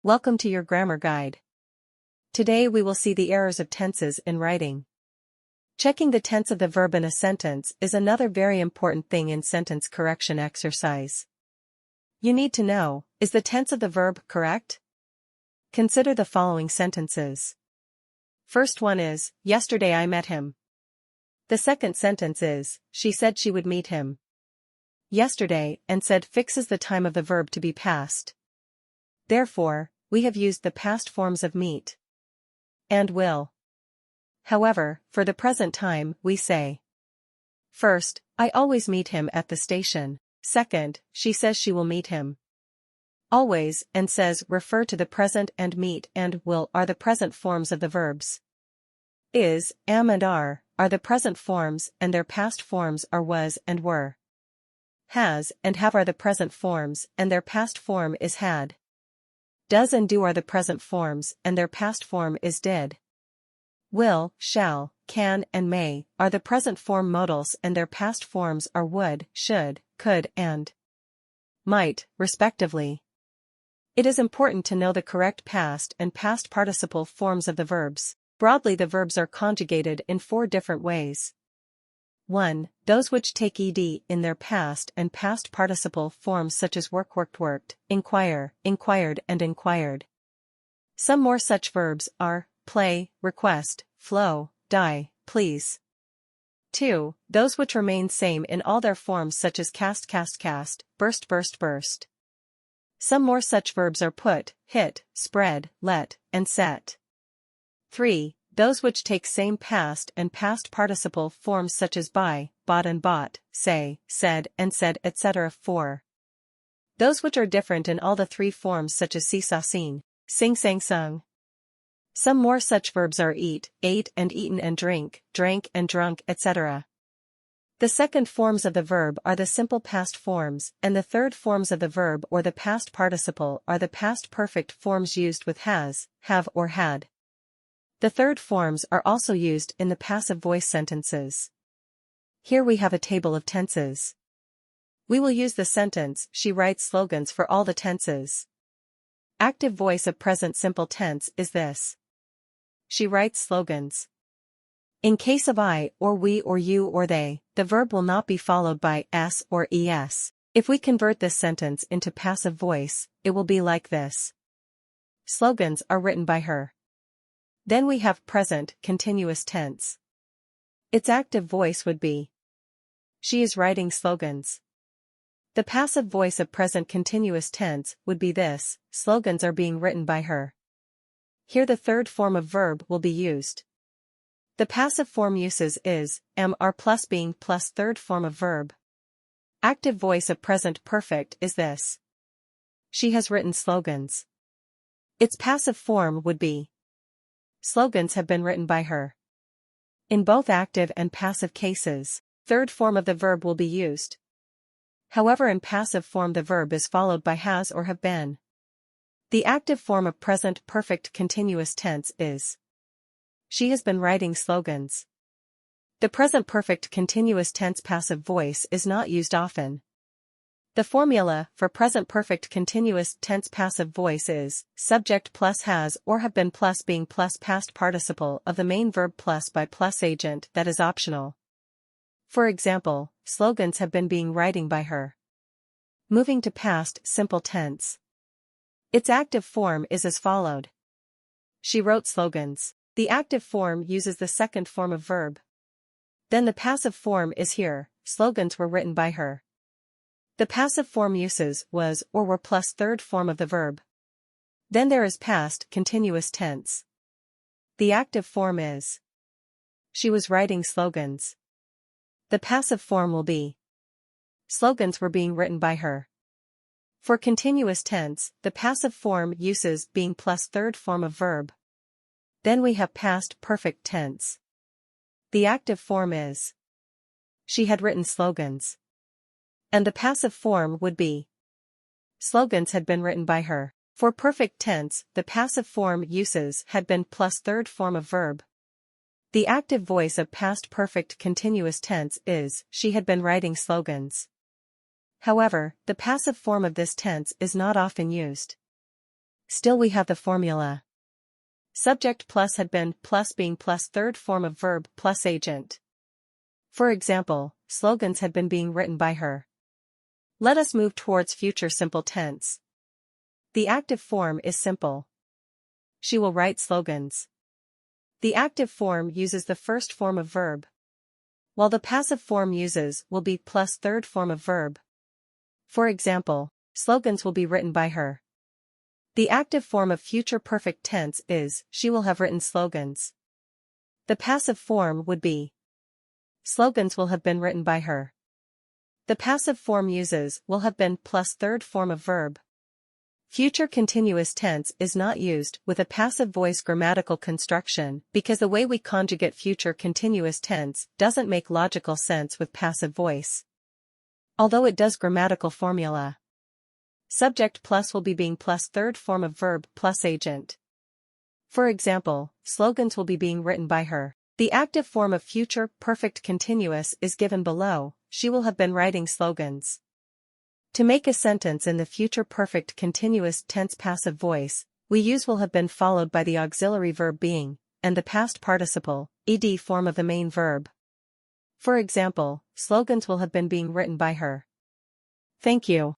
Welcome to your grammar guide. Today we will see the errors of tenses in writing. Checking the tense of the verb in a sentence is another very important thing in sentence correction exercise. You need to know, is the tense of the verb correct? Consider the following sentences. First one is, yesterday I met him. The second sentence is, she said she would meet him. Yesterday and said fixes the time of the verb to be past. Therefore, we have used the past forms of meet and will. However, for the present time, we say. First, I always meet him at the station. Second, she says she will meet him. Always and says refer to the present, and meet and will are the present forms of the verbs. Is, am and are the present forms, and their past forms are was and were. Has and have are the present forms, and their past form is had. Does and do are the present forms, and their past form is did. Will, shall, can and may are the present form modals, and their past forms are would, should, could and might, respectively. It is important to know the correct past and past participle forms of the verbs. Broadly, the verbs are conjugated in 4 different ways. 1. Those which take ed in their past and past participle forms, such as work, worked, worked, inquire, inquired and inquired. Some more such verbs are play, request, flow, die, please. 2. Those which remain same in all their forms, such as cast, cast, cast, burst, burst, burst. Some more such verbs are put, hit, spread, let, and set. 3. Those which take same past and past participle forms, such as buy, bought and bought, say, said and said, etc. 4. Those which are different in all the 3 forms, such as see, saw, seen, sing, sang, sung. Some more such verbs are eat, ate and eaten, and drink, drank and drunk, etc. The second forms of the verb are the simple past forms, and the third forms of the verb or the past participle are the past perfect forms used with has, have or had. The third forms are also used in the passive voice sentences. Here we have a table of tenses. We will use the sentence, she writes slogans, for all the tenses. Active voice of present simple tense is this. She writes slogans. In case of I or we or you or they, the verb will not be followed by s or es. If we convert this sentence into passive voice, it will be like this. Slogans are written by her. Then we have present continuous tense. Its active voice would be. She is writing slogans. The passive voice of present continuous tense would be this, slogans are being written by her. Here the third form of verb will be used. The passive form uses is, am, are plus being plus third form of verb. Active voice of present perfect is this. She has written slogans. Its passive form would be. Slogans have been written by her. In both active and passive cases, third form of the verb will be used. However, in passive form the verb is followed by has or have been. The active form of present perfect continuous tense is. She has been writing slogans. The present perfect continuous tense passive voice is not used often. The formula for present perfect continuous tense passive voice is subject plus has or have been plus being plus past participle of the main verb plus by plus agent that is optional. For example, slogans have been being writing by her. Moving to past simple tense. Its active form is as followed. She wrote slogans. The active form uses the second form of verb. Then the passive form is here, slogans were written by her. The passive form uses was or were plus third form of the verb. Then there is past continuous tense. The active form is. She was writing slogans. The passive form will be. Slogans were being written by her. For continuous tense, the passive form uses being plus third form of verb. Then we have past perfect tense. The active form is. She had written slogans. And the passive form would be. Slogans had been written by her. For perfect tense, the passive form uses had been plus third form of verb. The active voice of past perfect continuous tense is, she had been writing slogans. However, the passive form of this tense is not often used. Still we have the formula. Subject plus had been plus being plus third form of verb plus agent. For example, slogans had been being written by her. Let us move towards future simple tense. The active form is simple. She will write slogans. The active form uses the first form of verb, while the passive form uses will be plus third form of verb. For example, slogans will be written by her. The active form of future perfect tense is, she will have written slogans. The passive form would be, slogans will have been written by her. The passive form uses will have been plus third form of verb. Future continuous tense is not used with a passive voice grammatical construction because the way we conjugate future continuous tense doesn't make logical sense with passive voice. Although it does grammatical formula. Subject plus will be being plus third form of verb plus agent. For example, slogans will be being written by her. The active form of future perfect continuous is given below, she will have been writing slogans. To make a sentence in the future perfect continuous tense passive voice, we use will have been followed by the auxiliary verb being, and the past participle, ed form of the main verb. For example, slogans will have been being written by her. Thank you.